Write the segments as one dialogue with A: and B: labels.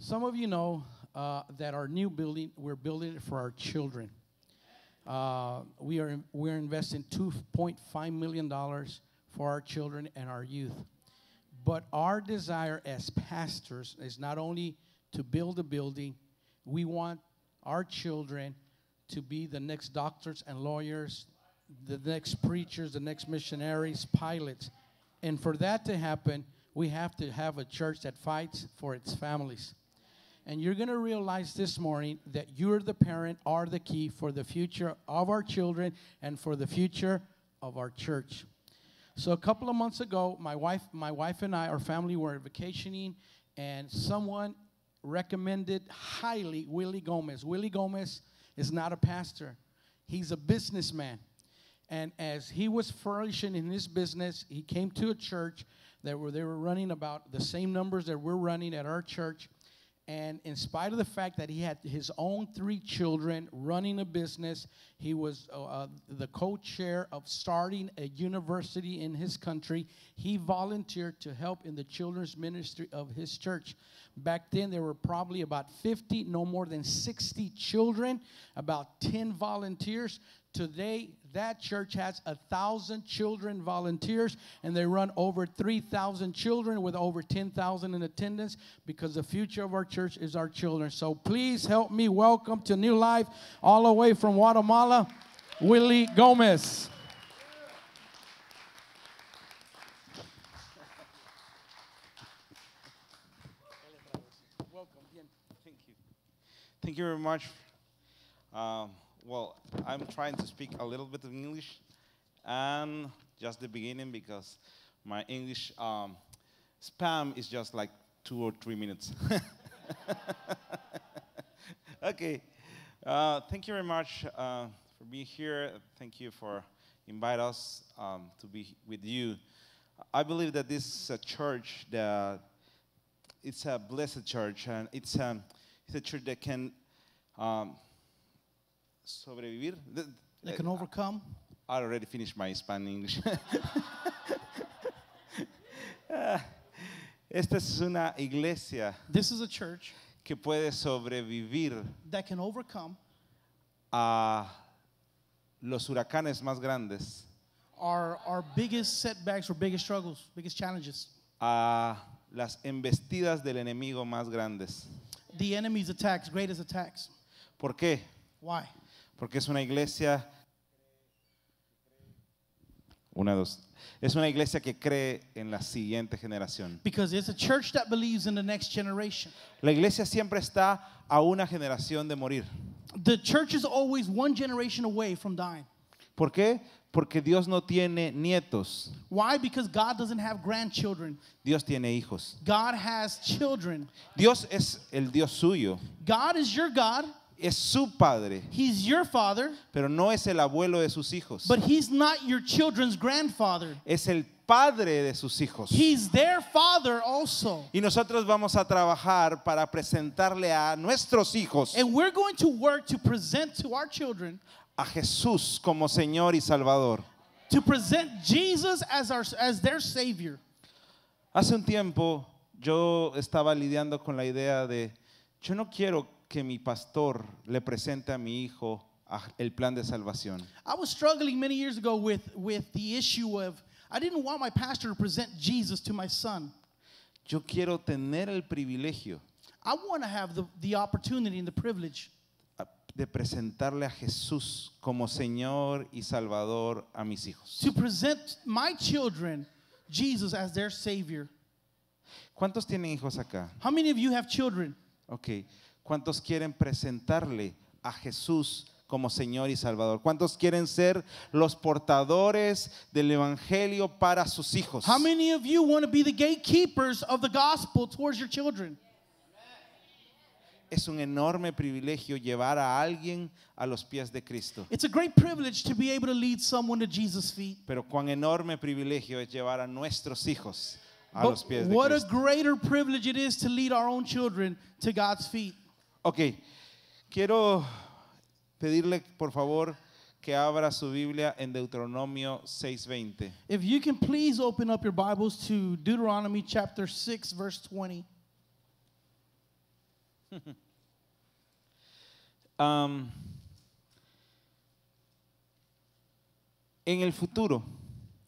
A: Some of you know that our new building, we're building it for our children. We're investing $2.5 million for our children and our youth. But our desire as pastors is not only to build a building, we want our children to be the next doctors and lawyers, the next preachers, the next missionaries, pilots. And for that to happen, we have to have a church that fights for its families. And you're going to realize this morning that you're the parent, are the key for the future of our children and for the future of our church. So a couple of months ago, my wife and I, our family, were vacationing, and someone recommended highly Willie Gomez. Willie Gomez is not a pastor. He's a businessman. And as he was flourishing in his business, he came to a church that they were running about the same numbers that we're running at our church. And in spite of the fact that he had his own 3 children running a business, he was the co-chair of starting a university in his country. He volunteered to help in the children's ministry of his church. Back then, there were probably about 50, no more than 60 children, about 10 volunteers. Today, that church has 1,000 children volunteers, and they run over 3,000 children with over 10,000 in attendance, because the future of our church is our children. So please help me welcome to New Life, all the way from Guatemala, Willie Gomez.
B: Welcome. Thank you. Thank you very much. Well, I'm trying to speak a little bit of English, and just the beginning, because my English spam is just like 2 or 3 minutes. Okay. Thank you very much for being here. Thank you for inviting us to be with you. I believe that this is a church that it's a blessed church, and it's a church that can sobrevivir.
A: They can overcome.
B: I already finished my Spanish English. Esta es una iglesia
A: This is a church
B: que puede sobrevivir
A: that can overcome
B: a los huracanes más grandes,
A: our biggest setbacks or biggest struggles, biggest challenges.
B: a las embestidas del enemigo más grandes.
A: The enemy's attacks, greatest attacks.
B: ¿Por qué?
A: Why?
B: Porque es una iglesia, es una iglesia que cree en la siguiente generación.
A: Because it's a church that believes in the next generation.
B: La iglesia siempre está a una generación de morir.
A: The church is always one generation away from dying.
B: ¿Por qué? Porque Dios no tiene nietos.
A: Why? Because God doesn't have grandchildren.
B: Dios tiene hijos.
A: God has children.
B: Dios es el Dios suyo.
A: God is your God.
B: Es su padre,
A: He's your father,
B: pero no es el abuelo de sus hijos.
A: but He's not your children's grandfather.
B: Es el padre de sus hijos.
A: He's their father also.
B: Y nosotros vamos a trabajar para presentarle a nuestros hijos
A: And we're going to work to present to our children,
B: a Jesús como Señor y Salvador.
A: to present Jesus as their Savior.
B: Hace un tiempo yo estaba lidiando con la idea de, yo no quiero que mi pastor le presente a mi hijo el plan de salvación.
A: I was struggling many years ago with the issue of, I didn't want my pastor to present Jesus to my son.
B: Yo quiero tener el privilegio
A: I want to have the opportunity and the privilege
B: de presentarle a Jesús como Señor y Salvador a mis hijos.
A: to present my children Jesus as their Savior.
B: ¿Cuántos tienen hijos acá?
A: How many of you have children?
B: Ok. ¿Cuántos quieren presentarle a Jesús como Señor y Salvador? ¿Cuántos quieren ser los portadores del Evangelio para sus hijos?
A: How many of you want to be the gatekeepers of the gospel towards your children?
B: Es un enorme privilegio llevar a alguien a los pies de Cristo.
A: It's a great privilege to be able to lead someone to Jesus' feet.
B: Pero cuán enorme privilegio es llevar a nuestros hijos a
A: But
B: los pies de
A: what a
B: Cristo.
A: greater privilege it is to lead our own children to God's feet.
B: Ok, quiero pedirle por favor que abra su Biblia en Deuteronomio 6:20.
A: If you can please open up your Bibles to Deuteronomy chapter 6, verse 20.
B: Am, en el futuro,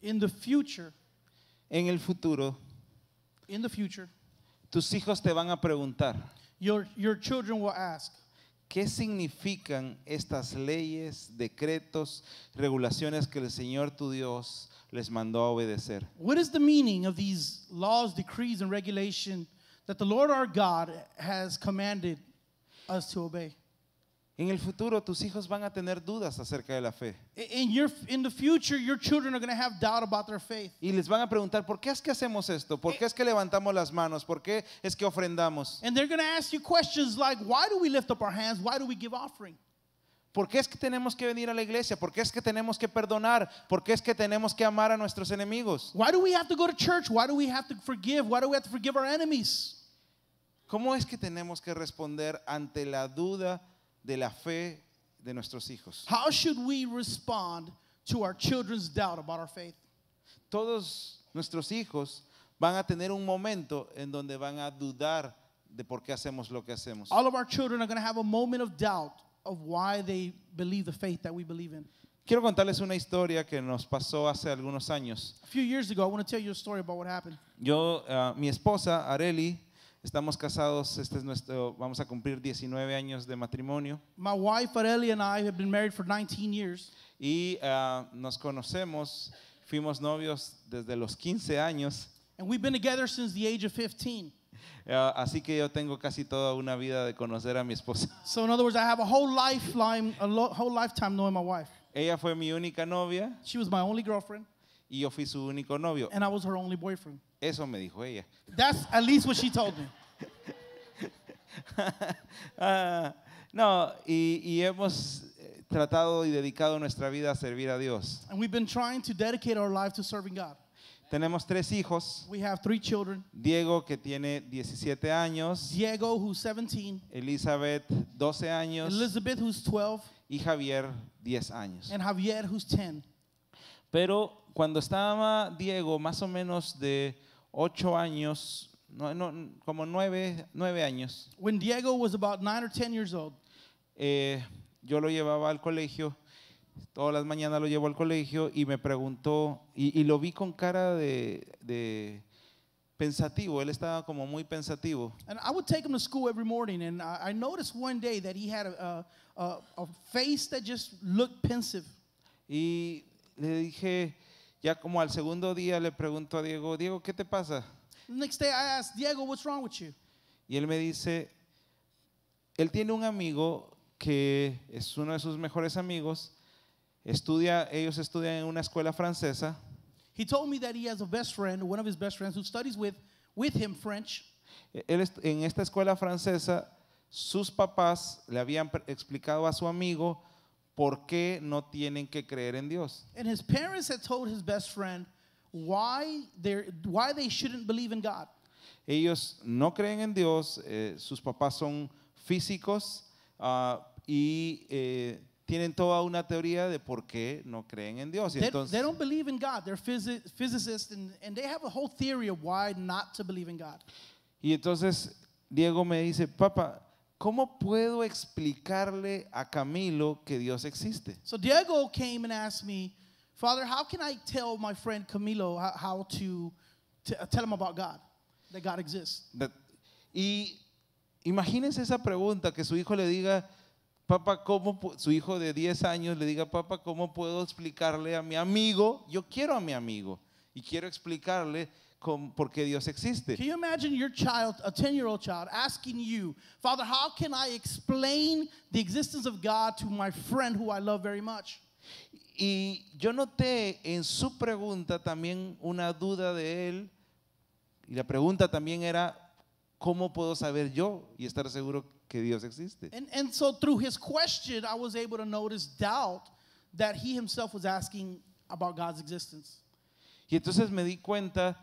A: In the future,
B: en el futuro, tus hijos te van a preguntar,
A: your children will ask,
B: ¿qué significan estas leyes, decretos, regulaciones que el Señor tu Dios les mandó a obedecer?
A: what is the meaning of these laws, decrees, and regulation that the Lord our God has commanded us to obey?
B: En el futuro tus hijos van a tener dudas acerca de la fe
A: In the future, your children are going to have doubt about their faith.
B: y les van a preguntar, ¿por qué es que hacemos esto? ¿Por qué es que levantamos las manos? ¿Por qué es que ofrendamos?
A: And they're going to ask you questions like, why do we lift up our hands? Why do we give offering?
B: ¿Por qué es que tenemos que venir a la iglesia? ¿Por qué es que tenemos que perdonar? ¿Por qué es que tenemos que amar a nuestros enemigos?
A: Why do we have to go to church? Why do we have to forgive? Why do we have to forgive our enemies?
B: ¿Cómo es que tenemos que responder ante la duda de la fe de nuestros hijos?
A: How should we respond to our children's doubt about our faith?
B: Todos nuestros hijos van a tener un momento en donde van a dudar de por qué hacemos lo que hacemos.
A: All of our children are going to have a moment of doubt of why they believe the faith that we believe in.
B: Quiero contarles una historia que nos pasó hace algunos años.
A: A few years ago, I want to tell you a story about what happened.
B: Mi esposa, Areli, estamos casados, vamos a cumplir 19 años de matrimonio
A: My wife, Areli, and I have been married for 19 years.
B: y nos conocemos, fuimos novios desde los 15 años,
A: And we've been together since the age of 15.
B: así que yo tengo casi toda una vida de conocer a mi esposa.
A: So in other words, I have a whole lifetime knowing my wife.
B: Ella fue mi única novia
A: She was my only girlfriend,
B: y yo fui su único novio.
A: and I was her only boyfriend.
B: Eso me dijo ella.
A: That's at least what she told me.
B: No, y hemos tratado y dedicado nuestra vida a servir a Dios.
A: And we've been trying to dedicate our life to serving God.
B: Tenemos 3 hijos.
A: We have 3 children.
B: Diego, que tiene 17 años,
A: Diego, who's 17,
B: Elizabeth, 12 años,
A: Elizabeth, who's 12,
B: y Javier, 10 años.
A: and Javier, who's 10.
B: Pero cuando estaba Diego, más o menos de 8 años, como 9 años,
A: When Diego was about 9 or 10 years old,
B: yo lo llevaba al colegio. Todas las mañanas lo llevo al colegio y me preguntó, y lo vi con cara de pensativo, él estaba como muy pensativo.
A: and I would take him to school every morning, and I noticed one day that he had a face that just looked pensive.
B: Y le dije, ya como al segundo día le pregunto a Diego, Diego, ¿qué te pasa?
A: The next day I asked, Diego, what's wrong with you?
B: Y él me dice, él tiene un amigo que es uno de sus mejores amigos, ellos estudian en una escuela francesa.
A: He told me that he has a best friend, one of his best friends, who studies with him French.
B: En esta escuela francesa, sus papás le habían explicado a su amigo por qué no tienen que creer en Dios.
A: And his parents had told his best friend why they shouldn't believe in God.
B: Ellos no creen en Dios, sus papás son físicos y tienen toda una teoría de por qué no creen en Dios. Y
A: They
B: entonces,
A: don't believe in God. They're physicists, and they have a whole theory of why not to believe in God.
B: y entonces Diego me dice, papá, ¿cómo puedo explicarle a Camilo que Dios existe?
A: So Diego came and asked me, Father, how can I tell my friend Camilo how to tell him about God, that God exists?
B: Y imagínense esa pregunta, que su hijo le diga, papá, su hijo de 10 años le diga, papá, ¿cómo puedo explicarle a mi amigo? Yo quiero a mi amigo y quiero explicarle por qué Dios existe.
A: Can you imagine your child, a 10-year-old child, asking you, Father, how can I explain the existence of God to my friend who I love very much?
B: Y yo noté en su pregunta también una duda de él, y la pregunta también era, ¿cómo puedo saber yo y estar seguro que Dios existe?
A: And so through his question, I was able to notice doubt that he himself was asking about God's existence.
B: Y entonces me di cuenta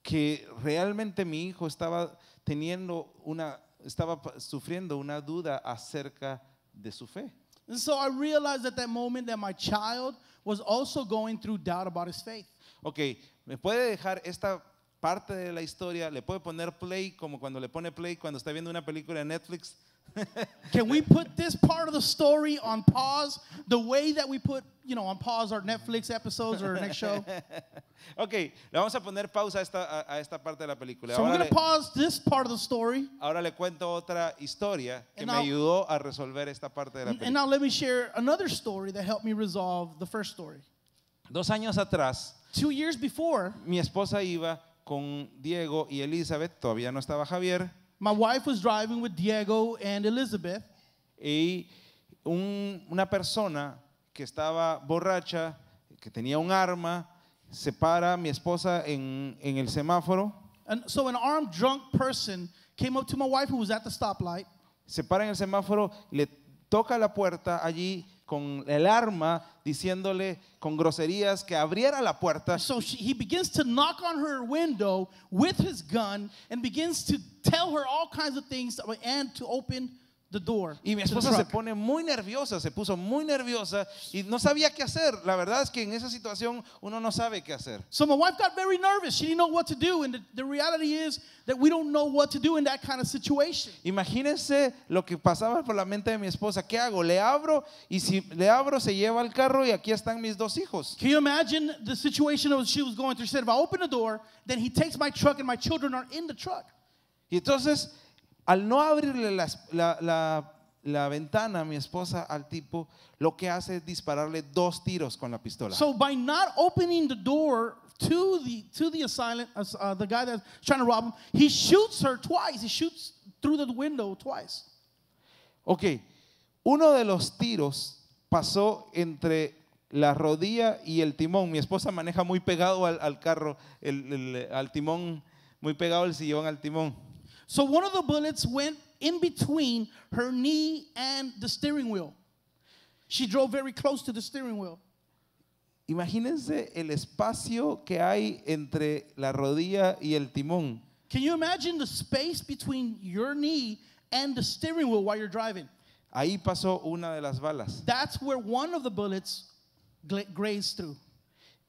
B: que realmente mi hijo estaba sufriendo una duda acerca de su fe.
A: And so I realized at that moment that my child was also going through doubt about his faith.
B: Ok, ¿me puede dejar esta parte de la historia, le puede poner play como cuando le pone play cuando está viendo una película de Netflix.
C: Can we put this part of the story on pause the way that we put, on pause our Netflix episodes or our next show?
B: Ok, le vamos a poner pausa a esta parte de la película.
C: So we're
B: Ahora
C: going to pause this part of the story.
B: ahora le cuento otra historia que
C: And
B: me
C: now-
B: ayudó a resolver esta parte de la
C: And
B: película.
C: now let me share another story that helped me resolve the first story.
B: 2 años atrás,
C: 2 years before,
B: mi esposa iba con Diego y Elizabeth, todavía no estaba Javier,
C: my wife was driving with Diego and Elizabeth,
B: y una persona que estaba borracha, que tenía un arma, se para a mi esposa en el semáforo,
C: and so an armed drunk person came up to my wife who was at the stoplight,
B: se para en el semáforo, le toca la puerta allí con el arma, diciéndole con groserías que abriera la puerta.
C: so he begins to knock on her window with his gun and begins to tell her all kinds of things and to open the door.
B: Y mi
C: to the
B: esposa se
C: truck.
B: pone muy nerviosa, se puso muy nerviosa y no sabía qué hacer. La verdad es que en esa situación uno no sabe qué hacer.
C: So my wife got very nervous. She didn't know what to do. And the reality is that we don't know what to do in that kind of situation.
B: Imagínense lo que pasaba por la mente de mi esposa. ¿Qué hago? ¿Le abro? Y si le abro, se lleva el carro y aquí están mis 2 hijos.
C: Can you imagine the situation that she was going through? She said, if I open the door, then he takes my truck and my children are in the truck.
B: Y entonces, al no abrirle la ventana a mi esposa al tipo, lo que hace es dispararle 2 tiros con la pistola.
C: So by not opening the door to the assailant, the guy that's trying to rob him, he shoots her twice. He shoots through the window twice.
B: Ok, uno de los tiros pasó entre la rodilla y el timón. Mi esposa maneja muy pegado al carro, al timón, muy pegado el sillón al timón.
C: So one of the bullets went in between her knee and the steering wheel. She drove very close to the steering wheel.
B: Imagínense el espacio que hay entre la rodilla y el timón.
C: Can you imagine the space between your knee and the steering wheel while you're driving?
B: Ahí pasó una de las balas.
C: That's where one of the bullets grazed through.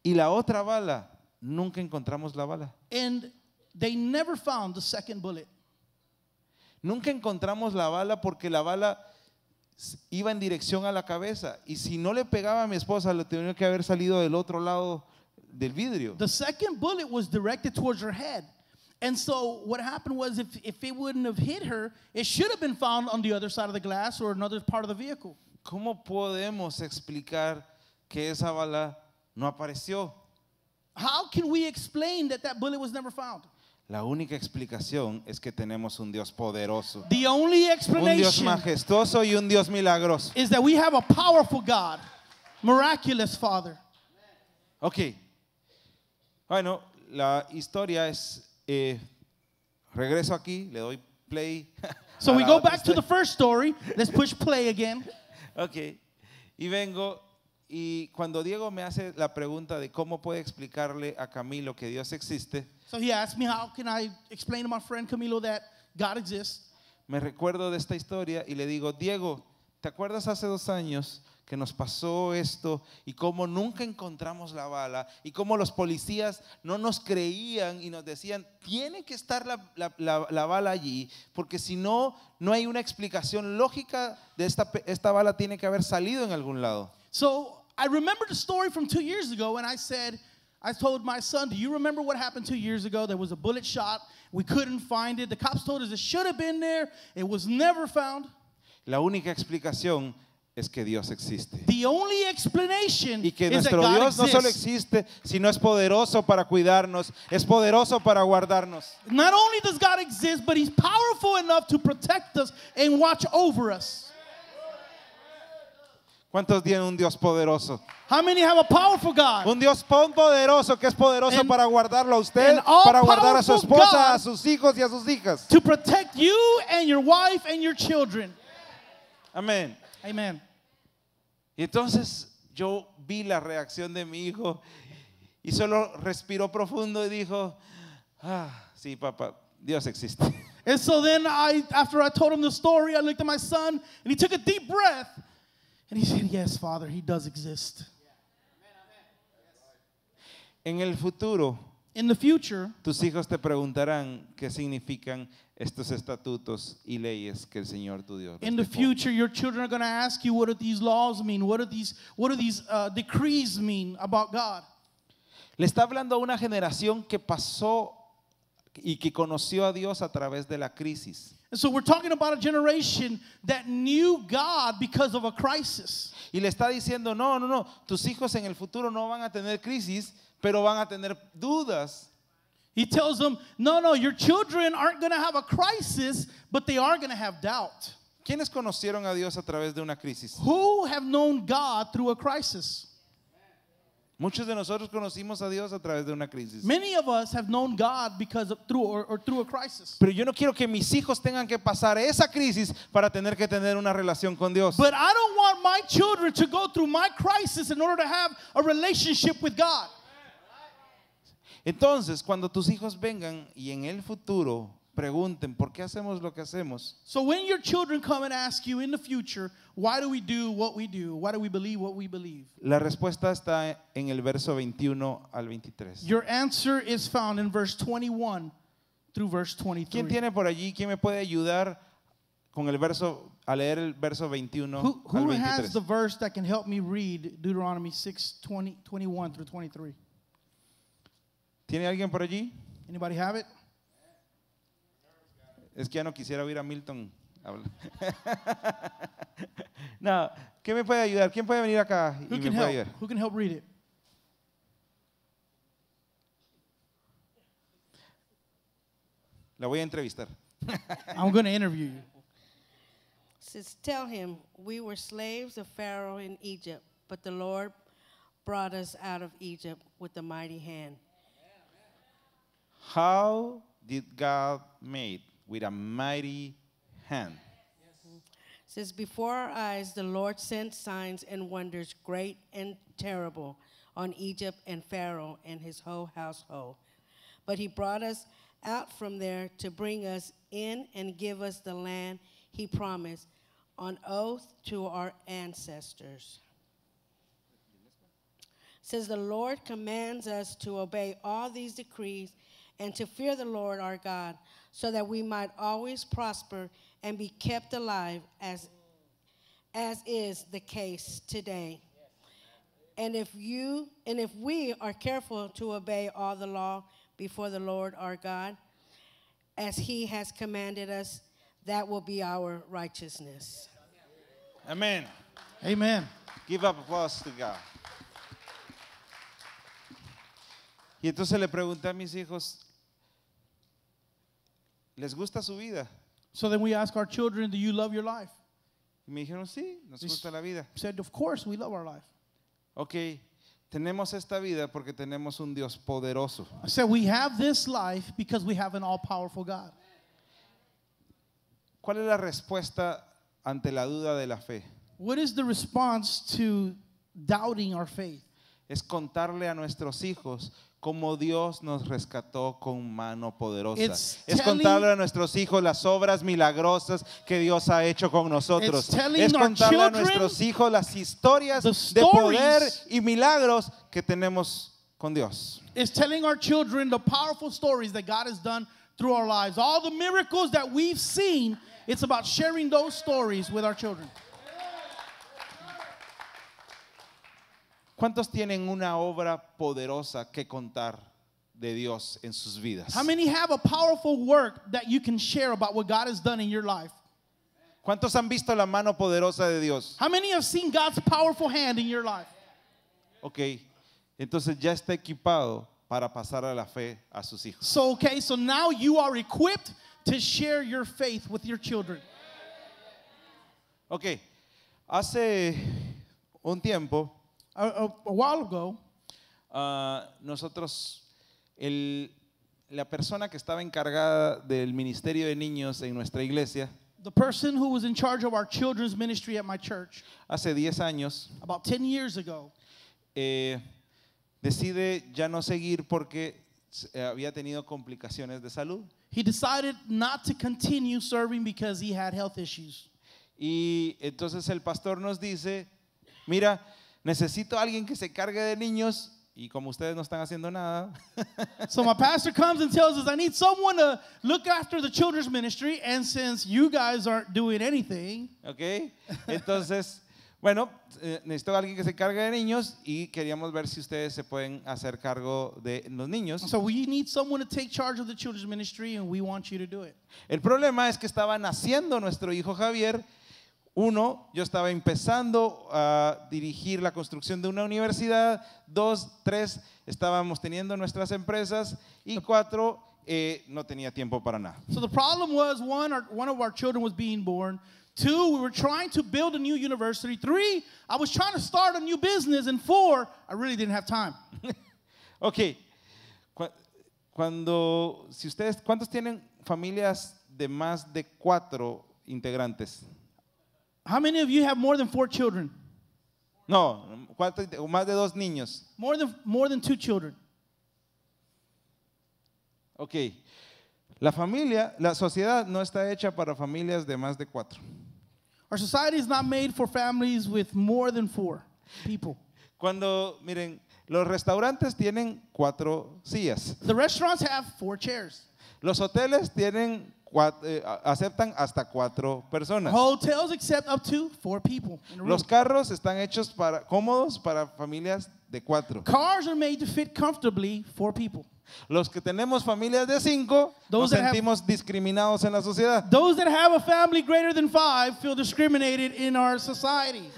B: Y la otra bala, nunca encontramos la bala.
C: And they never found the second bullet.
B: Nunca encontramos la bala porque la bala iba en dirección a la cabeza. Y si no le pegaba a mi esposa, le tenía que haber salido del otro lado del vidrio.
C: The second bullet was directed towards her head. And so what happened was if it wouldn't have hit her, it should have been found on the other side of the glass or another part of the vehicle.
B: ¿Cómo podemos explicar que esa bala no apareció?
C: How can we explain that bullet was never found?
B: La única explicación es que tenemos un Dios poderoso,
C: The only
B: un Dios
C: explanation
B: majestuoso y un Dios milagroso.
C: is that we have a powerful God, miraculous Father.
B: Ok. Bueno, la historia es, regreso aquí, le doy play.
C: So
B: a
C: we
B: la
C: go
B: otra
C: back to the
B: historia.
C: first story. Let's push play again.
B: Ok. Y vengo y cuando Diego me hace la pregunta de cómo puede explicarle a Camilo que Dios existe,
C: So he asked me, how can I explain to my friend Camilo that God exists?
B: me recuerdo de esta historia y le digo, Diego, ¿te acuerdas hace 2 años que nos pasó esto y cómo nunca encontramos la bala y cómo los policías no nos creían y nos decían, tiene que estar la bala allí, porque si no, no hay una explicación lógica de esta bala tiene que haber salido en algún lado?
C: So I remember the story from 2 years ago, and I told my son, do you remember what happened 2 years ago? There was a bullet shot. We couldn't find it. The cops told us it should have been there. It was never found.
B: La única explicación es que Dios existe.
C: The only explanation
B: Y que
C: is that
B: nuestro
C: God
B: Dios no solo
C: exists.
B: existe, sino es poderoso para cuidarnos, es poderoso para guardarnos.
C: Not only does God exist, but He's powerful enough to protect us and watch over us.
B: ¿Cuántos tienen un Dios poderoso?
C: How many have a powerful God?
B: Un Dios poderoso que es poderoso
C: And-
B: para guardarlo a usted,
C: and all
B: para guardar a su
C: powerful
B: esposa,
C: God
B: a sus hijos y a sus hijas.
C: To protect you and your wife and your children.
B: Amén.
C: Amen.
B: Y entonces yo vi la reacción de mi hijo y solo respiró profundo y dijo, sí, papá, Dios existe.
C: And so then after I told him the story, I looked at my son and he took a deep breath and he said, yes, Father, He does exist.
B: En el futuro,
C: In the future,
B: tus hijos te preguntarán qué significan estos estatutos y leyes que el Señor tu Dios les
C: in the
B: dejó.
C: future, your children are going to ask you, what do these laws mean? What do these decrees mean about God?
B: Le está hablando a una generación que pasó y que conoció a Dios a través de la crisis.
C: And so we're talking about a generation that knew God because of a crisis.
B: Y le está diciendo, no, tus hijos en el futuro no van a tener crisis, pero van a tener dudas.
C: He tells them, no, your children aren't going to have a crisis, but they are going to have doubt.
B: ¿Quiénes conocieron a Dios a través de una crisis?
C: Who have known God through a crisis?
B: Muchos de nosotros conocimos a Dios a través de una crisis.
C: Many of us have known God because of, through a crisis.
B: Pero yo no quiero que mis hijos tengan que pasar esa crisis para tener que tener una relación con Dios.
C: But I don't want my children to go through my crisis in order to have a relationship with God.
B: Entonces, cuando tus hijos vengan y en el futuro pregunten por qué hacemos lo que hacemos,
C: So when your children come and ask you in the future, why do we do what we do? Why do we believe what we believe?
B: la respuesta está en el verso 21 al 23.
C: Your answer is found in verse 21 through verse
B: ¿Quién
C: 23.
B: tiene por allí? ¿Quién me puede ayudar con el verso, a leer el verso 21
C: Who
B: al
C: has
B: 23?
C: the verse that can help me read Deuteronomy 6:21 through 23?
B: ¿Tiene alguien por allí?
C: Anybody have it?
B: Es que ya no quisiera oír a Milton hablar. No, ¿quién me puede ayudar? ¿Quién puede venir acá y
C: Who
B: me
C: can
B: puede
C: help?
B: ayudar?
C: Who can help read it?
B: La voy a entrevistar.
C: I'm going to interview you.
D: Says, tell him, we were slaves of Pharaoh in Egypt, but the Lord brought us out of Egypt with a mighty hand.
B: How did God make with a mighty hand?
D: Says, before our eyes the Lord sent signs and wonders great and terrible on Egypt and Pharaoh and his whole household. But he brought us out from there to bring us in and give us the land he promised on oath to our ancestors. Says the Lord commands us to obey all these decrees and to fear the Lord our God, so that we might always prosper and be kept alive, as is the case today. And if we are careful to obey all the law before the Lord our God, as he has commanded us, that will be our righteousness.
B: Amén.
C: Amen.
B: Give up applause to God. Y entonces le pregunté a mis hijos, ¿les gusta su vida?
C: So then we ask our children, do you love your life?
B: Y me dijeron, sí, nos gusta la vida.
C: Said, of course, we love our life.
B: Ok, tenemos esta vida porque tenemos un Dios poderoso.
C: I said, we have this life because we have an all-powerful God.
B: ¿Cuál es la respuesta ante la duda de la fe?
C: What is the response to doubting our faith?
B: Es contarle a nuestros hijos cómo Dios nos rescató con mano poderosa.
C: It's
B: Es
C: telling-
B: contarle a nuestros hijos las obras milagrosas que Dios ha hecho con nosotros.
C: It's telling
B: Es
C: our
B: contarle a
C: children
B: nuestros hijos las historias
C: the
B: de poder
C: stories.
B: y milagros que tenemos con Dios.
C: It's telling our children the powerful stories that God has done through our lives. All the miracles that we've seen, it's about sharing those stories with our children.
B: ¿Cuántos tienen una obra poderosa que contar de Dios en sus vidas?
C: How many have a powerful work that you can share about what God has done in your life?
B: ¿Cuántos han visto la mano poderosa de Dios?
C: How many have seen God's powerful hand in your life?
B: Ok, entonces ya está equipado para pasar a la fe a sus hijos.
C: So now you are equipped to share your faith with your children.
B: Ok, hace un tiempo
C: A while ago,
B: nosotros, la persona que estaba encargada del ministerio de niños en nuestra iglesia,
C: the person who was in charge of our children's ministry at my church
B: hace 10 años,
C: about 10 years ago,
B: decide ya no seguir porque había tenido complicaciones de salud.
C: he decided not to continue serving because he had health issues.
B: Y entonces el pastor nos dice, mira, necesito a alguien que se cargue de niños Y como ustedes no están haciendo nada,
C: So my pastor comes and tells us, I need someone to look after the children's ministry. And since you guys aren't doing anything,
B: ¿ok? Entonces, bueno, necesito a alguien que se cargue de niños y queríamos ver si ustedes se pueden hacer cargo de los niños.
C: so we need someone to take charge of the children's ministry, and we want you to do it.
B: El problema es que estaba naciendo nuestro hijo Javier. Uno, yo estaba empezando a dirigir la construcción de una universidad. 2, 3, estábamos teniendo nuestras empresas. Y 4, no tenía tiempo para nada.
C: So the problem was, one of our children was being born. 2, we were trying to build a new university. 3, I was trying to start a new business. And 4, I really didn't have time.
B: Ok, ¿cuántos tienen familias de más de 4 integrantes?
C: How many of you have more than 4 children?
B: No, más de 2 niños.
C: More than 2 children.
B: Ok, la sociedad no está hecha para familias de más de 4.
C: Our society is not made for families with more than 4 people.
B: Miren, los restaurantes tienen 4 sillas.
C: The restaurants have 4 chairs.
B: Los hoteles aceptan hasta 4 personas.
C: Hotels accept up to 4 people in a room.
B: Los carros están hechos cómodos para familias de 4.
C: Cars are made to fit comfortably 4 people.
B: Los que tenemos familias de 5 nos
C: Those that
B: sentimos discriminados en la sociedad.
C: Those that have a family greater than 5 feel discriminated in our society.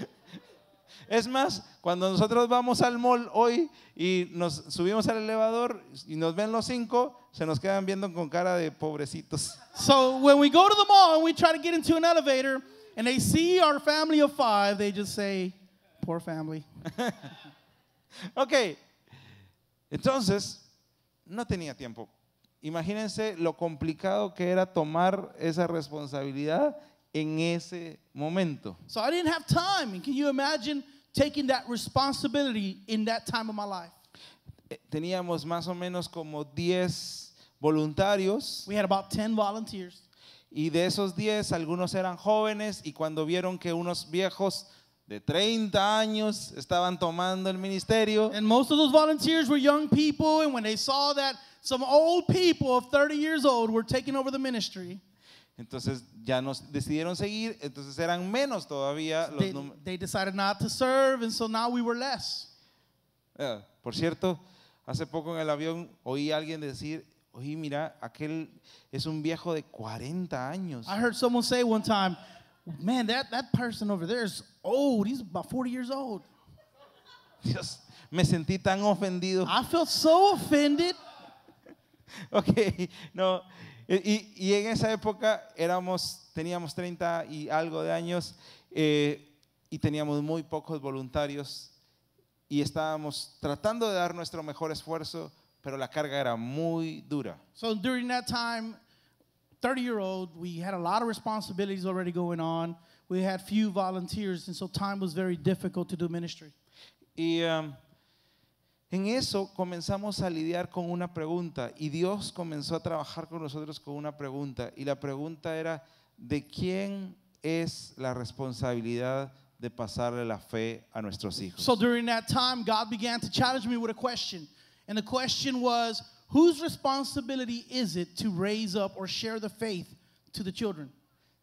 B: Es más, cuando nosotros vamos al mall hoy y nos subimos al elevador y nos ven los 5, se nos quedan viendo con cara de pobrecitos.
C: So when we go to the mall and we try to get into an elevator and they see our family of 5, they just say, poor family.
B: Ok, entonces no tenía tiempo. Imagínense lo complicado que era tomar esa responsabilidad en ese momento.
C: So I didn't have time. And can you imagine taking that responsibility in that time of my life?
B: Teníamos más o menos como 10 voluntarios
C: We had about 10 volunteers.
B: y de esos 10 algunos eran jóvenes y cuando vieron que unos viejos de 30 años estaban tomando el ministerio,
C: And most of those volunteers were young people. And when they saw that some old people of 30 years old were taking over the ministry,
B: entonces ya nos decidieron seguir, entonces eran menos todavía los números.
C: they decided not to serve. And so now we were less.
B: Por cierto, hace poco en el avión oí a alguien decir, oye, mira, aquel es un viejo de 40 años.
C: I heard someone say one time, man, that person over there is old. He's about 40 years old.
B: Dios, me sentí tan ofendido.
C: I felt so offended.
B: Ok, no. Y en esa época teníamos 30 y algo de años y teníamos muy pocos voluntarios y estábamos tratando de dar nuestro mejor esfuerzo, pero la carga era muy dura.
C: So during that time, 30-year-old, we had a lot of responsibilities already going on. We had few volunteers, and so time was very difficult to do ministry.
B: Y en eso comenzamos a lidiar con una pregunta y Dios comenzó a trabajar con nosotros con una pregunta y la pregunta era, ¿de quién es la responsabilidad de pasarle la fe a nuestros hijos?
C: So during that time, God began to challenge me with a question. And the question was, whose responsibility is it to raise up or share the faith to the children?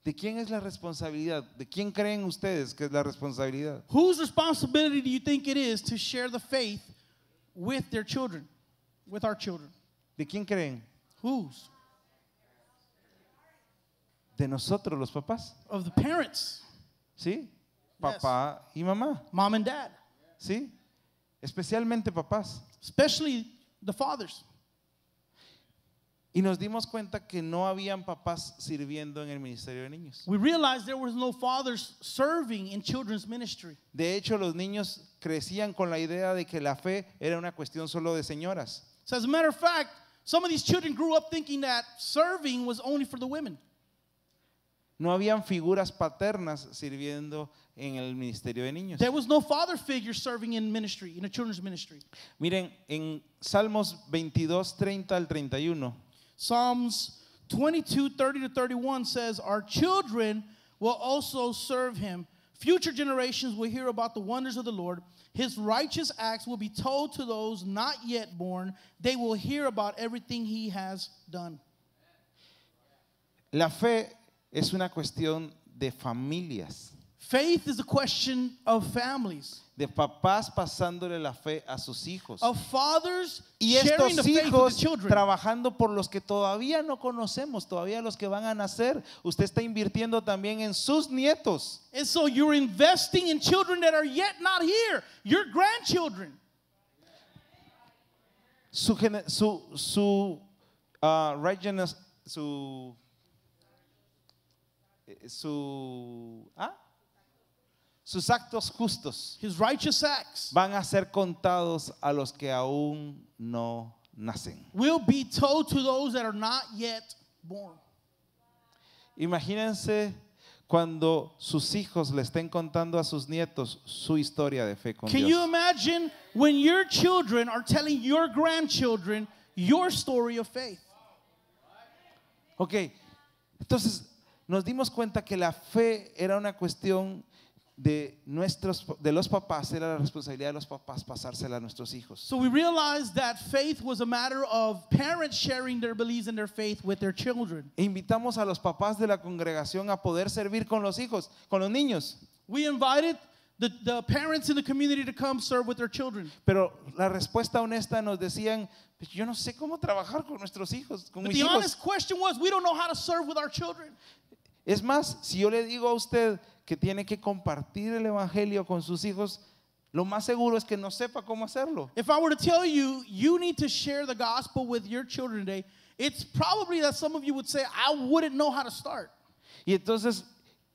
B: ¿De quién es la responsabilidad? ¿De quién creen ustedes que es la responsabilidad?
C: Whose responsibility do you think it is to share the faith with their children, with our children?
B: ¿De quién creen?
C: Whose?
B: De nosotros los papás,
C: Of the parents,
B: ¿sí? Papá y mamá,
C: mom and dad,
B: ¿sí? Especialmente papás.
C: especially the fathers.
B: Y nos dimos cuenta que no habían papás sirviendo en el ministerio de niños.
C: We realized there was no fathers serving in children's ministry.
B: De hecho, los niños crecían con la idea de que la fe era una cuestión solo de señoras.
C: So as a matter of fact, some of these children grew up thinking that serving was only for the women.
B: No habían figuras paternas sirviendo en el ministerio de niños.
C: There was no father figure serving in ministry, in a children's ministry.
B: Miren, en Salmos 22, 30 al 31,
C: Psalms 22, 30 to 31 says, our children will also serve him, Future generations will hear about the wonders of the Lord. His righteous acts will be told to those not yet born. They will hear about everything he has done.
B: La fe es una cuestión de familias,
C: Faith is a question of families,
B: de papás pasándole la fe a sus hijos.
C: of fathers
B: Y
C: sharing the
B: estos
C: faith with
B: hijos
C: the children.
B: trabajando por los que todavía no conocemos, todavía los que van a nacer. Usted está invirtiendo también en sus nietos.
C: And so you're investing in children that are yet not here, your grandchildren.
B: Righteousness, sus actos justos
C: His righteous acts
B: van a ser contados a los que aún no nacen.
C: will be told to those that are not yet born.
B: Imagínense cuando sus hijos le estén contando a sus nietos su historia de fe con
C: Can
B: Dios.
C: you imagine when your children are telling your grandchildren your story of faith?
B: Ok, entonces nos dimos cuenta que la fe era una cuestión de los papás, era la responsabilidad de los papás pasársela a nuestros hijos.
C: So we realized that faith was a matter of parents sharing their beliefs and their faith with their children.
B: E invitamos a los papás de la congregación a poder servir con los hijos, con los niños.
C: We invited the parents in the community to come serve with their children.
B: Pero la respuesta honesta nos decían, "Pues yo no sé cómo trabajar con nuestros hijos, con
C: But
B: mis
C: the
B: hijos."
C: honest question was, we don't know how to serve with our children.
B: Es más, si yo le digo a usted que tiene que compartir el evangelio con sus hijos, lo más seguro es que no sepa cómo hacerlo.
C: If I were to tell you, you need to share the gospel with your children today, it's probably that some of you would say, I wouldn't know how to start.
B: Y entonces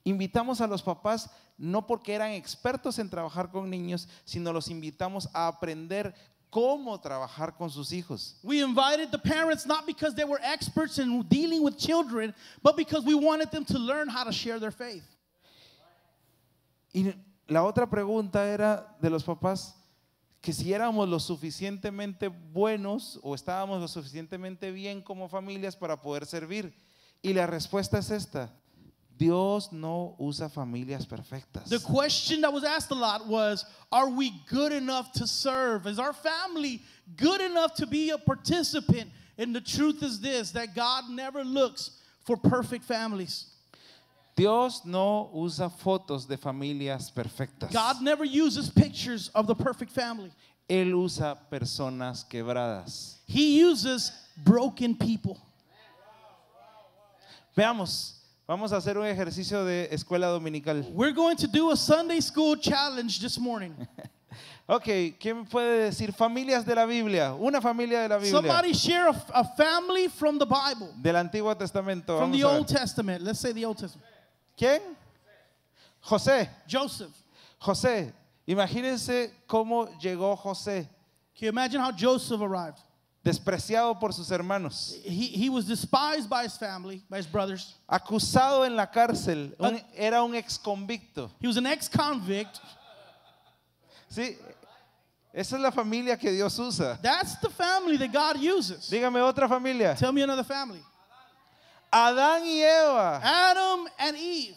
B: invitamos a los papás no porque eran expertos en trabajar con niños, sino los invitamos a aprender cómo trabajar con sus hijos.
C: We invited the parents not because they were experts in dealing with children, but because we wanted them to learn how to share their faith.
B: Y la otra pregunta era de los papás, que si éramos lo suficientemente buenos o estábamos lo suficientemente bien como familias para poder servir. Y la respuesta es esta: Dios no usa familias perfectas.
C: The question that was asked a lot was, are we good enough to serve? Is our family good enough to be a participant? And the truth is this, that God never looks for perfect families.
B: Dios no usa fotos de familias perfectas.
C: God never uses pictures of the perfect family.
B: Él usa personas quebradas.
C: He uses broken people.
B: Veamos, vamos a hacer un ejercicio de escuela dominical.
C: We're going to do a Sunday school challenge this morning.
B: Ok, ¿quién puede decir familias de la Biblia? Una familia de la Biblia.
C: Somebody share a family from the Bible,
B: Del Antiguo Testamento.
C: from
B: Vamos
C: the
B: a ver.
C: Old Testament. Let's say the Old Testament.
B: ¿Quién? José.
C: Joseph.
B: José. Imagínense cómo llegó José,
C: Can you imagine how Joseph arrived?
B: despreciado por sus hermanos,
C: He was despised by his family, by his brothers.
B: acusado en la cárcel, era un ex convicto.
C: He was an ex-convict.
B: Sí, esa es la familia que Dios usa.
C: That's the family that God uses.
B: Dígame otra familia.
C: Tell me another family.
B: Adán y Eva,
C: Adam and Eve,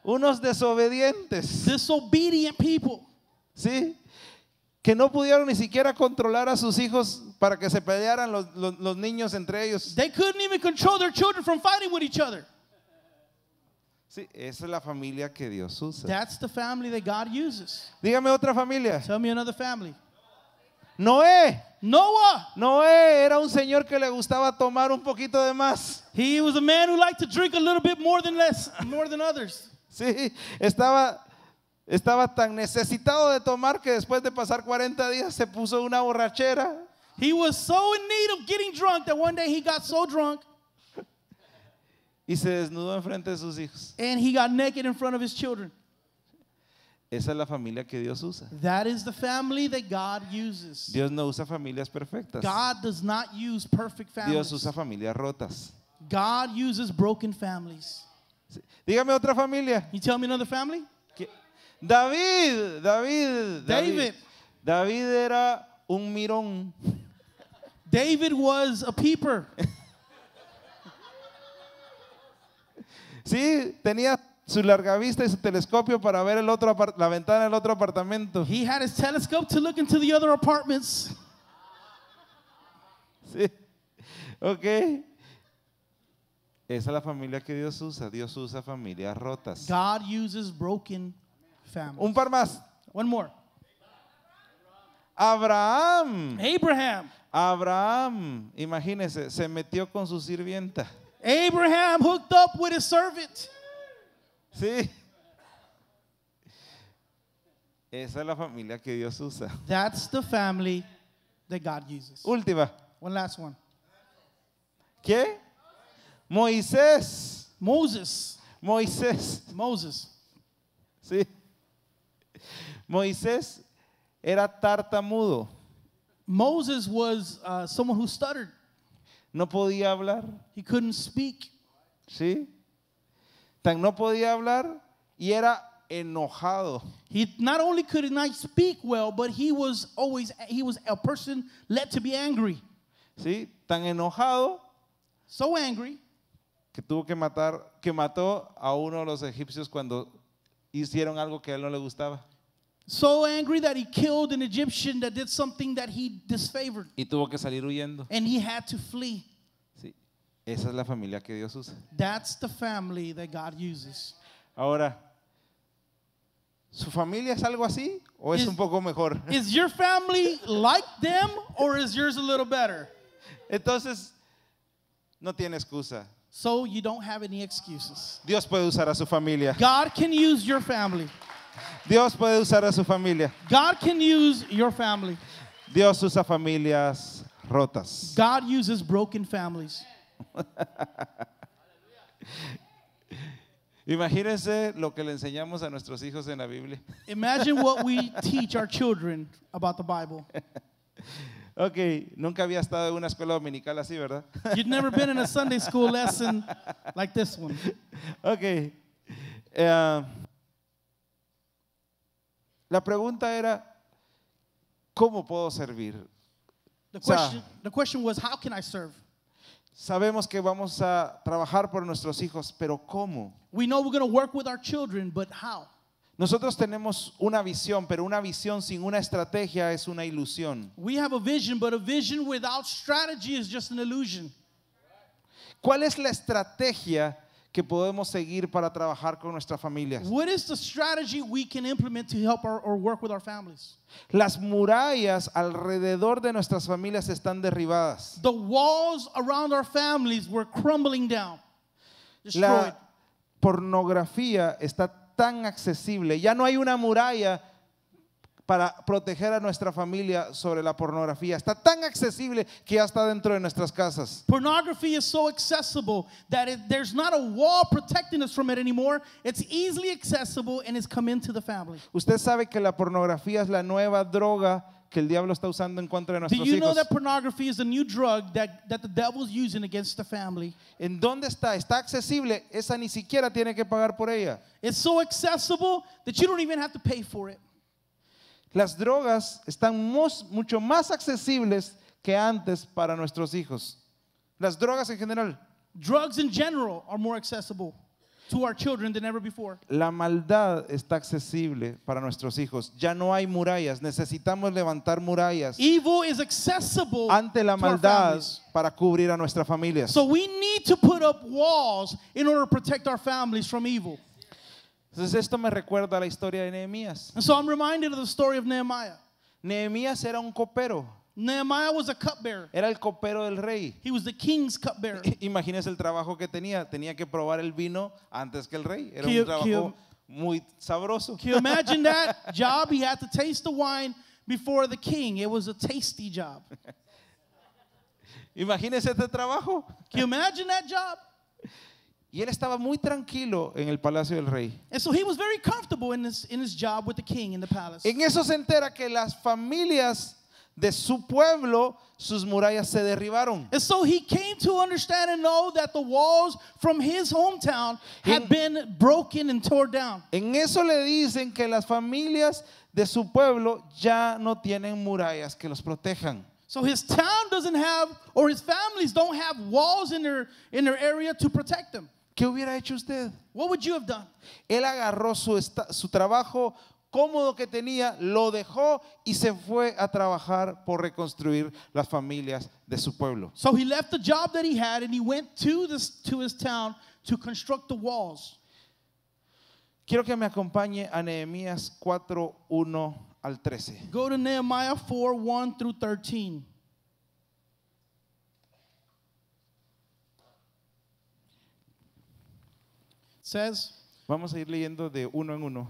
B: unos desobedientes,
C: disobedient people.
B: ¿sí? Que no pudieron ni siquiera controlar a sus hijos para que se pelearan los niños entre ellos.
C: They couldn't even control their children from fighting with each other.
B: Sí, esa es la familia que Dios usa.
C: That's the family that God uses.
B: Dígame otra familia.
C: Tell me another family.
B: Noé.
C: Noah.
B: Noé era un señor que le gustaba tomar un poquito de más.
C: He was a man who liked to drink a little bit more than others.
B: Sí, estaba tan necesitado de tomar que después de pasar 40 días se puso una borrachera.
C: He was so in need of getting drunk that one day he got so drunk
B: Y se desnudó enfrente de sus hijos.
C: and he got naked in front of his children.
B: Esa es la familia que Dios usa.
C: That is the family that God uses.
B: Dios no usa familias perfectas.
C: God does not use perfect
B: Dios
C: families.
B: usa familias rotas.
C: God uses broken families.
B: Sí. Dígame otra familia.
C: You tell me another family?
B: David.
C: David.
B: David era un mirón.
C: David was a peeper.
B: Sí, tenía su largavista y su telescopio para ver la ventana del otro apartamento.
C: He had his telescope to look into the other apartments.
B: Sí. Ok. Esa es la familia que Dios usa. Dios usa familias rotas.
C: God uses broken families.
B: Un par más.
C: One more.
B: Abraham.
C: Abraham.
B: Imagínese, se metió con su sirvienta.
C: Abraham hooked up with his servant.
B: Sí. Esa es la familia que Dios usa.
C: That's the family that God uses.
B: Última.
C: One last one.
B: ¿Qué? Moisés.
C: Moses.
B: Sí. Moisés era tartamudo.
C: Moses was someone who stuttered.
B: No podía hablar.
C: He couldn't speak.
B: ¿Sí? Tan no podía hablar y era enojado.
C: He not only could not speak well, but he was a person led to be angry.
B: ¿Sí? Tan enojado
C: So angry
B: que mató a uno de los egipcios cuando hicieron algo que a él no le gustaba.
C: So angry that he killed an Egyptian that did something that he disfavored.
B: Y tuvo que salir huyendo.
C: And he had to flee.
B: Sí. Esa es la familia que Dios usa.
C: That's the family that God uses.
B: Ahora, ¿su familia es algo así o es
C: Is-
B: un poco mejor?
C: Is your family like them or is yours a little better?
B: Entonces, no tiene excusa.
C: So you don't have any excuses.
B: Dios puede usar a su familia.
C: God can use your family.
B: Dios puede usar a su familia.
C: God can use your family.
B: Dios usa familias rotas.
C: God uses broken families.
B: Imagínense lo que le enseñamos a nuestros hijos en la Biblia.
C: Imagine what we teach our children about the Bible.
B: Ok, nunca había estado en una escuela dominical así, ¿verdad?
C: You've never been in a Sunday school lesson like this one.
B: Ok. La pregunta era, ¿cómo puedo servir?
C: The question was, how can I serve?
B: Sabemos que vamos a trabajar por nuestros hijos, pero ¿cómo?
C: We know we're going to work with our children, but how?
B: Nosotros tenemos una visión, pero una visión sin una estrategia es una ilusión.
C: We have a vision, but a vision without strategy is just an illusion.
B: ¿Cuál es la estrategia que podemos seguir para trabajar con nuestras familias?
C: What is the strategy we can implement to help or work with our families?
B: Las murallas alrededor de nuestras familias están derribadas.
C: The walls around our families were crumbling down, destroyed.
B: La pornografía está tan accesible. Ya no hay una muralla para proteger a nuestra familia sobre la pornografía. Está tan accesible que ya está dentro de nuestras casas.
C: Pornography is so accessible that there's not a wall protecting us from it anymore. It's easily accessible and it's come into the family.
B: Usted sabe que la pornografía es la nueva droga que el diablo está usando en contra de
C: Do
B: nuestros
C: you know
B: hijos.
C: that pornography is a new drug that the devil's using against the family?
B: ¿En dónde está? Está accesible. Esa ni siquiera tiene que pagar por ella.
C: It's so accessible that you don't even have to pay for it.
B: Las drogas están mucho más accesibles que antes para nuestros hijos. Las drogas en general.
C: Drugs in general are more accessible to our children than ever before.
B: La maldad está accesible para nuestros hijos. Ya no hay murallas. Necesitamos levantar murallas
C: Evil is accessible
B: ante la
C: to our
B: maldad
C: families.
B: para cubrir a nuestras familias.
C: So we need to put up walls in order to protect our families from evil.
B: Entonces esto me recuerda a la historia de Nehemías.
C: And so I'm reminded of the story of Nehemiah.
B: Nehemías era un copero.
C: Nehemiah was a cupbearer.
B: Era el copero del rey.
C: He was the king's cupbearer.
B: Imagínese el trabajo que tenía. Tenía que probar el vino antes que el rey. Era
C: Que-
B: un trabajo muy sabroso.
C: Can you imagine that job? He had to taste the wine before the king. It was a tasty job.
B: Imagínese este trabajo.
C: Can you imagine that job?
B: Y él estaba muy tranquilo en el palacio del rey.
C: And so he was very comfortable in his job with the king in the palace.
B: En eso se entera que las familias de su pueblo, sus murallas se derribaron.
C: And so he came to understand and know that the walls from his hometown had been broken and torn down.
B: En eso le dicen que las familias de su pueblo ya no tienen murallas que los protejan.
C: So his town doesn't have, or his families don't have walls in their area to protect them.
B: ¿Qué hubiera hecho usted?
C: What would you have done?
B: Él agarró su trabajo cómodo que tenía, lo dejó y se fue a trabajar por reconstruir las familias de su pueblo.
C: So he left the job that he had and he went to his town to construct the walls.
B: Quiero que me acompañe a Nehemías 4, 1 al 13.
C: Go to Nehemiah 4, 1 through 13. It says,
B: Vamos a ir leyendo de uno en uno.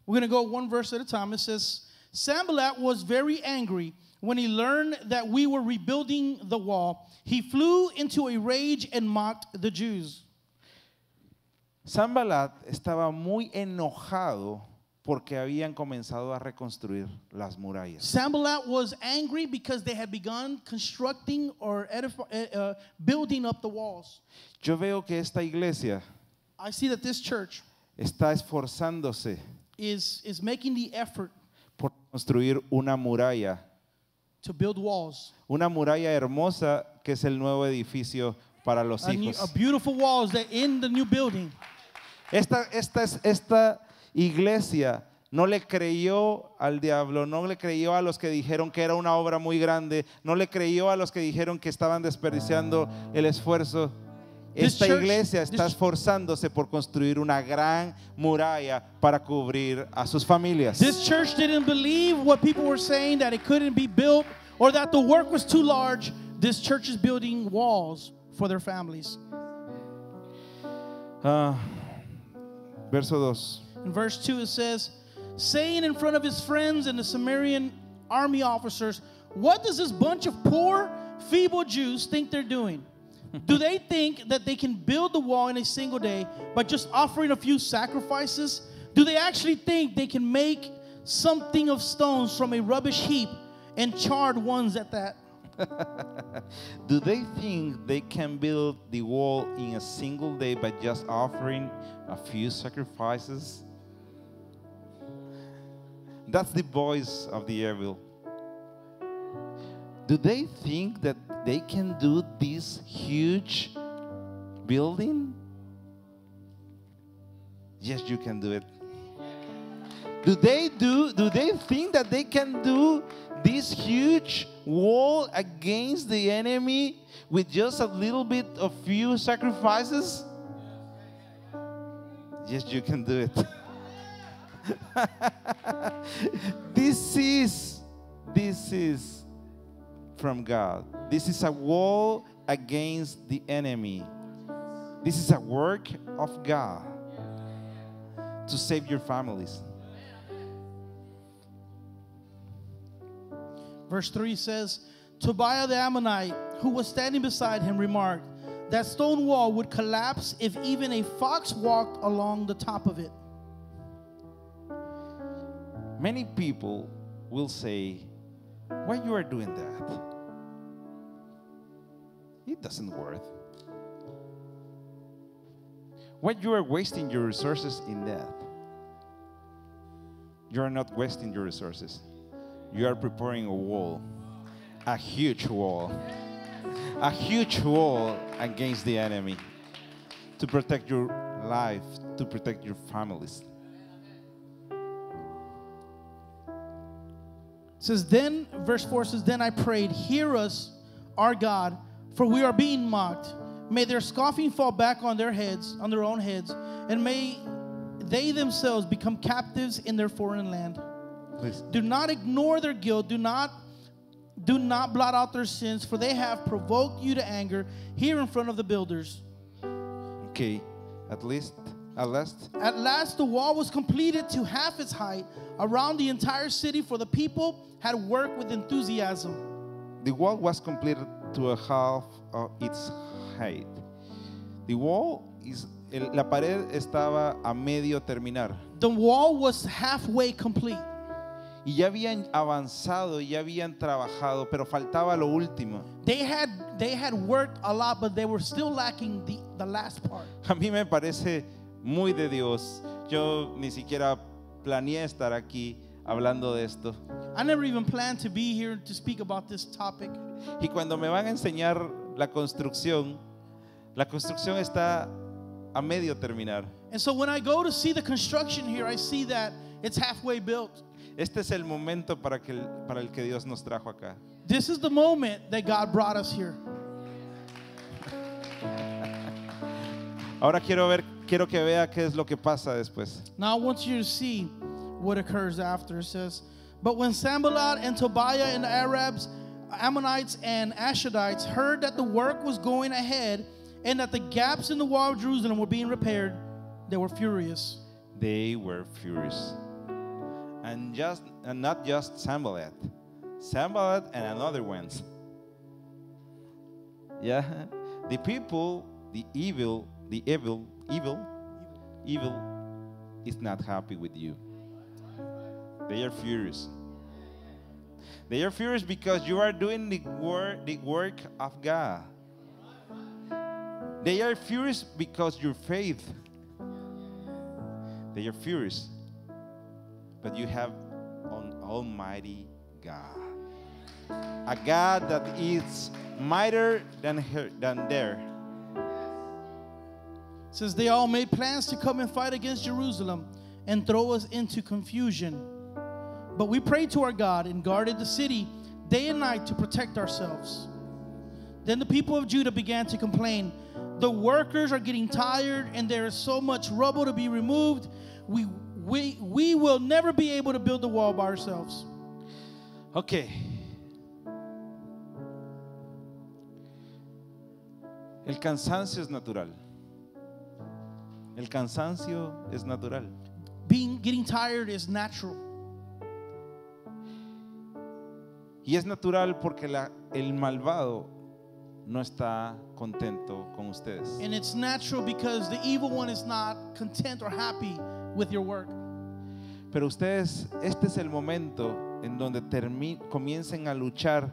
C: we're going to go one verse at a time. It says, Sanballat was very angry when he learned that we were rebuilding the wall. He flew into a rage and mocked the Jews.
B: Sanballat estaba muy enojado porque habían comenzado a reconstruir las murallas.
C: Sanballat was angry because they had begun constructing or building up the walls.
B: Yo veo que esta iglesia
C: I see that this church
B: está esforzándose
C: is making the effort
B: por construir una muralla,
C: to build walls.
B: una muralla hermosa que es el nuevo edificio para los
C: A
B: hijos.
C: beautiful walls that in the new building.
B: Esta iglesia no le creyó al diablo, no le creyó a los que dijeron que era una obra muy grande, no le creyó a los que dijeron que estaban desperdiciando el esfuerzo. Esta iglesia está esforzándose por construir una gran muralla para cubrir a sus familias.
C: This church didn't believe what people were saying, that it couldn't be built or that the work was too large. This church is building walls for their families.
B: Verso 2.
C: In verse 2 it says, saying in front of his friends and the Samaritan army officers, what does this bunch of poor, feeble Jews think they're doing? Do they think that they can build the wall in a single day by just offering a few sacrifices? Do they actually think they can make something of stones from a rubbish heap and charred ones at that?
B: Do they think they can build the wall in a single day by just offering a few sacrifices? That's the voice of the evil. Do they think that they can do this huge building? Yes, you can do it. Do they think that they can do this huge wall against the enemy with just a little bit of few sacrifices? Yes, you can do it. This is from God. This is a wall against the enemy. This is a work of God to save your families.
C: Verse 3 says, Tobiah the Ammonite, who was standing beside him, remarked, that stone wall would collapse if even a fox walked along the top of it.
B: Many people will say, why you are doing that? It doesn't work. Why you are wasting your resources in that? You are not wasting your resources. You are preparing a wall, a huge wall against the enemy to protect your life, to protect your families.
C: It says, then, verse 4 says, then I prayed, hear us, our God, for we are being mocked. May their scoffing fall back on their heads, on their own heads, and may they themselves become captives in their foreign land.
B: Please.
C: Do not ignore their guilt. Do not blot out their sins, for they have provoked you to anger here in front of the builders.
B: Okay, at last.
C: At last, the wall was completed to half its height around the entire city, for the people had worked with enthusiasm.
B: The wall was completed to a half of its height. The wall la pared estaba a medio terminar.
C: The wall was halfway complete.
B: Y ya habían avanzado, ya habían trabajado, pero faltaba lo último.
C: They had worked a lot, but they were still lacking the last part.
B: A mí me parece muy de Dios. Yo ni siquiera planeé estar aquí hablando de esto.
C: I never even planned to be here to speak about this topic.
B: Y cuando me van a enseñar la construcción está a medio terminar.
C: And so when I go to see the construction here, I see that it's halfway built.
B: Este es el momento para el que Dios nos trajo acá.
C: This is the moment that God brought us here.
B: Ahora quiero que vea qué es lo que pasa después.
C: Now I want you to see what occurs after. It says, but when Sanballat and Tobiah and the Arabs, Ammonites and Ashdodites heard that the work was going ahead and that the gaps in the wall of Jerusalem were being repaired, they were furious.
B: They were furious. And not just Sanballat and another ones. Yeah, the people, the evil is not happy with you. They are furious. They are furious because you are doing the work of God. They are furious because your faith. They are furious, but you have an almighty God. A God that is mightier than there.
C: It says they all made plans to come and fight against Jerusalem and throw us into confusion. But we prayed to our God and guarded the city day and night to protect ourselves. Then the people of Judah began to complain. The workers are getting tired and there is so much rubble to be removed. We will never be able to build the wall by ourselves.
B: Okay. El cansancio es natural. El cansancio es natural.
C: Getting tired is natural.
B: Y es natural porque el malvado no está contento con ustedes.
C: And it's natural because the evil one is not content or happy with your work.
B: Pero ustedes, este es el momento en donde comiencen a luchar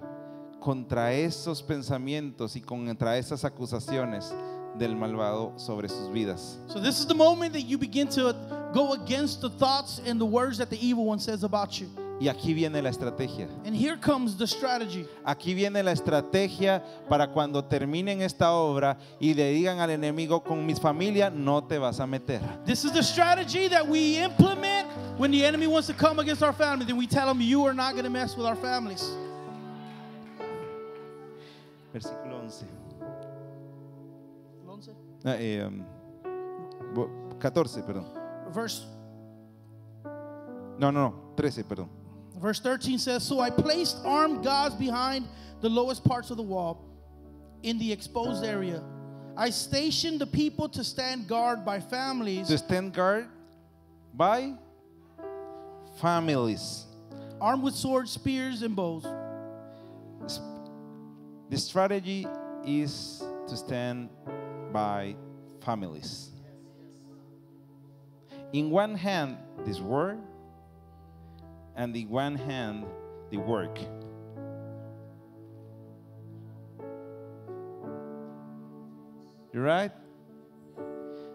B: contra esos pensamientos y contra esas acusaciones del malvado sobre sus vidas.
C: So this is the moment that you begin to go against the thoughts and the words that the evil one says about you.
B: Y aquí viene la estrategia.
C: And here comes the strategy.
B: Aquí viene la estrategia para cuando terminen esta obra y le digan al enemigo, con mi familia no te vas a meter.
C: This is the strategy that we implement when the enemy wants to come against our family. Then we tell them, you are not going to mess with our families.
B: Versículo 11. 14, perdón. No, 13, perdón.
C: Verse 13 says, so I placed armed guards behind the lowest parts of the wall in the exposed area. I stationed the people to stand guard by families.
B: To stand guard by families.
C: Armed with swords, spears, and bows.
B: The strategy is to stand by families. In one hand, this word, and in one hand, the work. You right?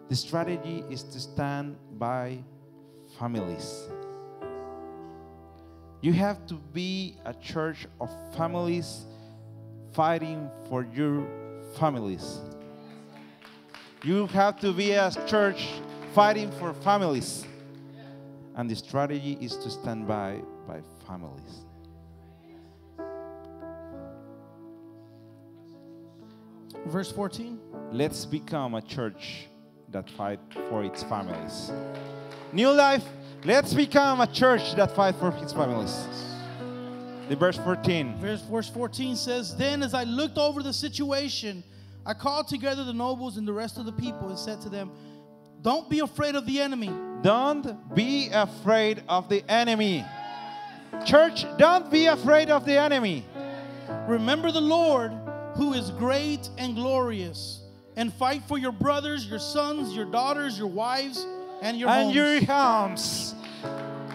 B: The strategy is to stand by families. You have to be a church of families fighting for your families. You have to be a church fighting for families. And the strategy is to stand by families.
C: Verse 14.
B: Let's become a church that fight for its families. New Life, let's become a church that fight for its families. The verse 14.
C: Verse 14 says, then as I looked over the situation, I called together the nobles and the rest of the people and said to them, don't be afraid of the enemy.
B: Don't be afraid of the enemy. Church, don't be afraid of the enemy.
C: Remember the Lord who is great and glorious, and fight for your brothers, your sons, your daughters, your wives, and your homes.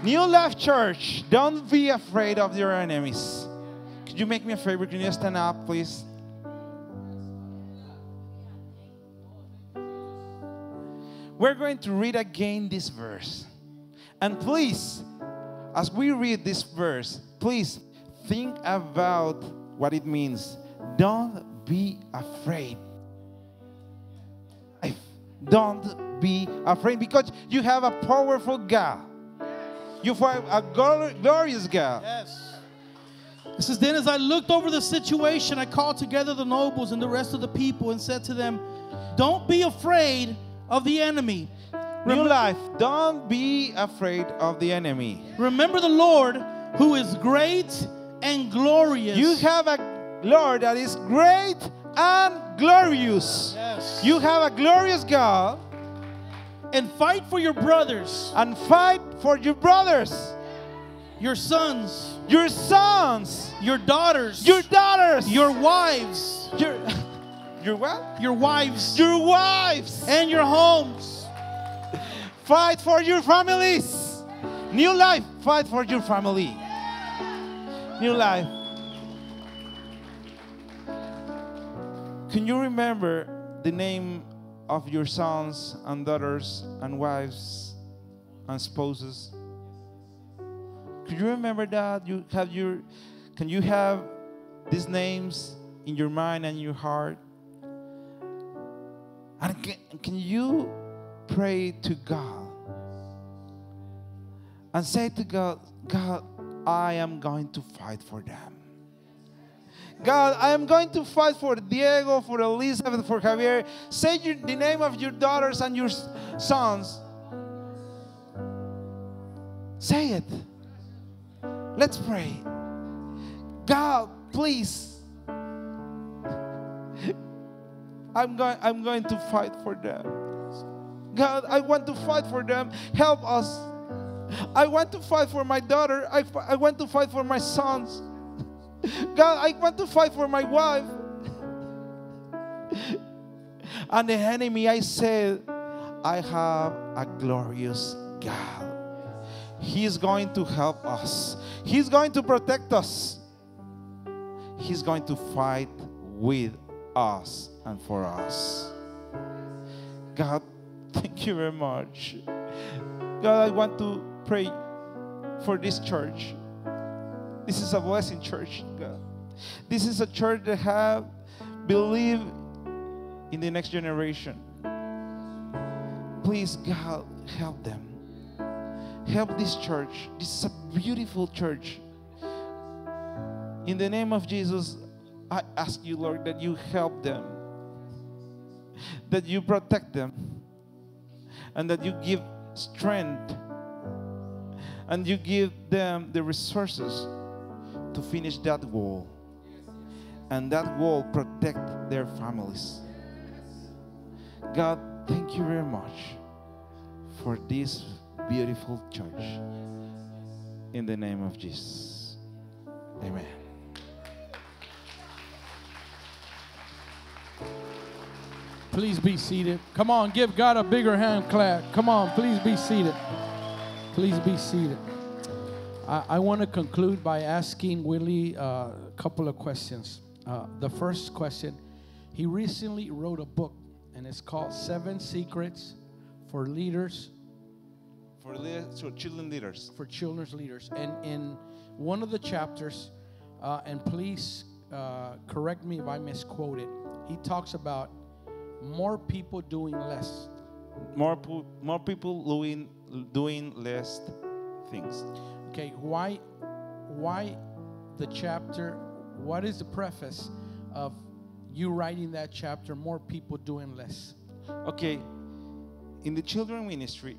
B: New Life Church, don't be afraid of your enemies. Could you make me a favor? Can you stand up, please? We're going to read again this verse. And please, as we read this verse, please think about what it means. Don't be afraid. Don't be afraid, because you have a powerful God. You have a glorious God.
C: Yes. It says, then as I looked over the situation, I called together the nobles and the rest of the people and said to them, don't be afraid of the enemy.
B: New life, don't be afraid of the enemy.
C: Remember the Lord who is great and glorious.
B: You have a Lord that is great and glorious.
C: Yes.
B: You have a glorious God.
C: And fight for your brothers,
B: And fight for your brothers,
C: your sons,
B: your sons,
C: your daughters,
B: your daughters,
C: your wives,
B: your what?
C: your wives,
B: Your wives.
C: and your homes.
B: Fight for your families. New life, fight for your family. New life. Can you remember the name of your sons and daughters and wives and spouses? Can you remember that? Can you have these names in your mind and your heart? And can you pray to God and say to God, God, I am going to fight for them. God, I am going to fight for Diego, for Elizabeth, for Javier. Say the name of your daughters and your sons. Say it. Let's pray. God, please. I'm going to fight for them. God, I want to fight for them. Help us. I want to fight for my daughter. I want to fight for my sons. God, I want to fight for my wife. And the enemy, I said, I have a glorious God. He's going to help us. He's going to protect us. He's going to fight with us and for us. God, thank you very much. God, I want to pray for this church. This is a blessing church, God. This is a church that have believed in the next generation. Please, God, help them. Help this church. This is a beautiful church. In the name of Jesus, I ask you, Lord, that you help them, that you protect them, and that you give strength, and you give them the resources to finish that wall, and that wall protect their families. God, thank you very much for this beautiful church. In the name of Jesus. Amen.
A: Please be seated. Come on, give God a bigger hand clap. Come on, please be seated. Please be seated. I want to conclude by asking Willie a couple of questions. The first question, he recently wrote a book, and it's called 7 Secrets for Leaders.
B: For children leaders.
A: For children's leaders. And in one of the chapters, and please correct me if I misquote it, he talks about more people doing less.
B: More people doing less things.
A: Okay, why the chapter? What is the preface of you writing that chapter? More people doing less.
B: Okay, in the children ministry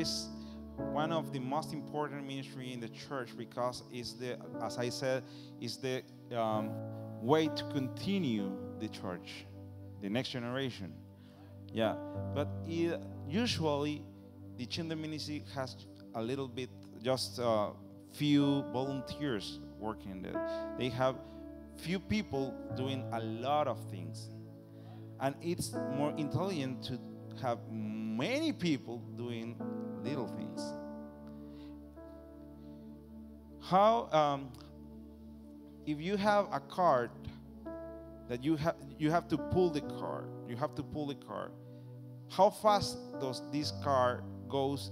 B: is one of the most important ministry in the church, because as I said, is the way to continue the church, the next generation. Yeah, but usually the children ministry has a little bit, just a few volunteers working there. They have few people doing a lot of things, and it's more intelligent to have many people doing little things. How if you have a cart that you have to pull the car, how fast does this car goes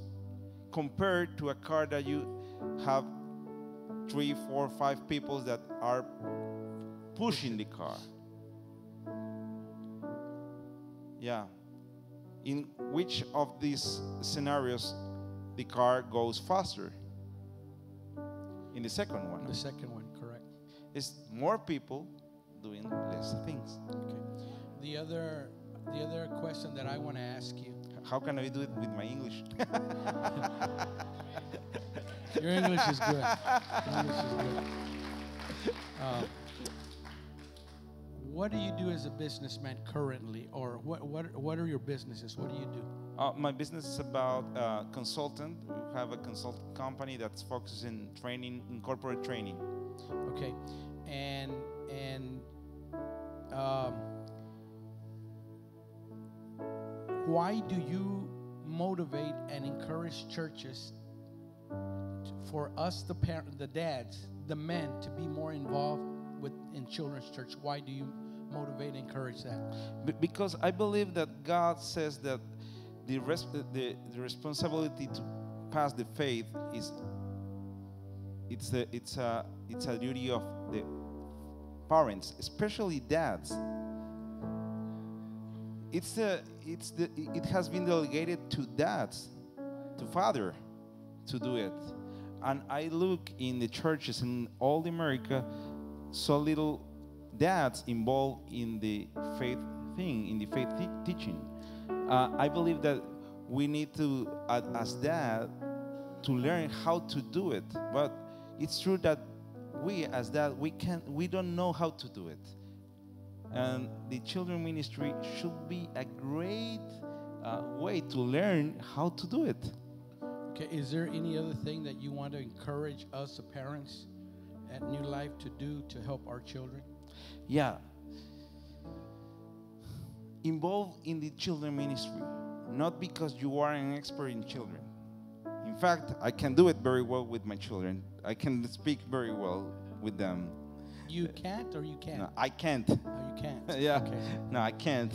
B: compared to a car that you have 3, 4, 5 people that are pushing the car? Yeah. in which of these scenarios the car goes faster? In the second one.
A: The second one, correct.
B: It's more people doing less things.
A: Okay. The other question that I want to ask you.
B: How can I do it with my English?
A: Your English is good. Your English is good. What do you do as a businessman currently, or what are your businesses? What do you do?
B: My business is about consultant. We have a consultant company that's focused in training, in corporate training.
A: Okay, and why do you motivate and encourage churches for us, the dads, the men, to be more involved in children's church? Why do you motivate and encourage that?
B: Because I believe that God says that the responsibility to pass the faith it's a duty of the parents, especially dads. It has been delegated to dads, to father, to do it. And I look in the churches in all America, so little dads involved in the faith thing, in the faith teaching. I believe that we need to, as dad, to learn how to do it. But it's true that we, as dad, we don't know how to do it. And the children ministry should be a great way to learn how to do it.
A: Okay, is there any other thing that you want to encourage us, the parents at New Life, to do to help our children?
B: Yeah. Involved in the children ministry, not because you are an expert in children. In fact, I can do it very well with my children. I can speak very well with them.
A: You can't, or you can?
B: No, I can't.
A: Oh, you can't.
B: Yeah.
A: Okay.
B: No, I can't.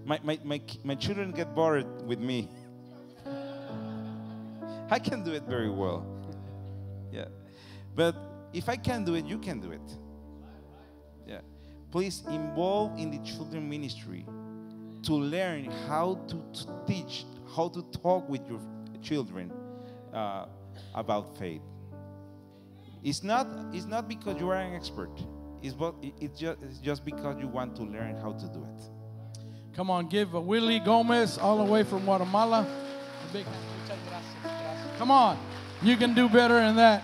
B: My children get bored with me. I can do it very well. Yeah. But if I can do it, you can do it. Yeah. Please involve in the children ministry to learn how to teach, how to talk with your children about faith. It's not because you are an expert. It's just because you want to learn how to do it.
A: Come on, give a Willie Gomez all the way from Guatemala a big hand. Come on, you can do better than that.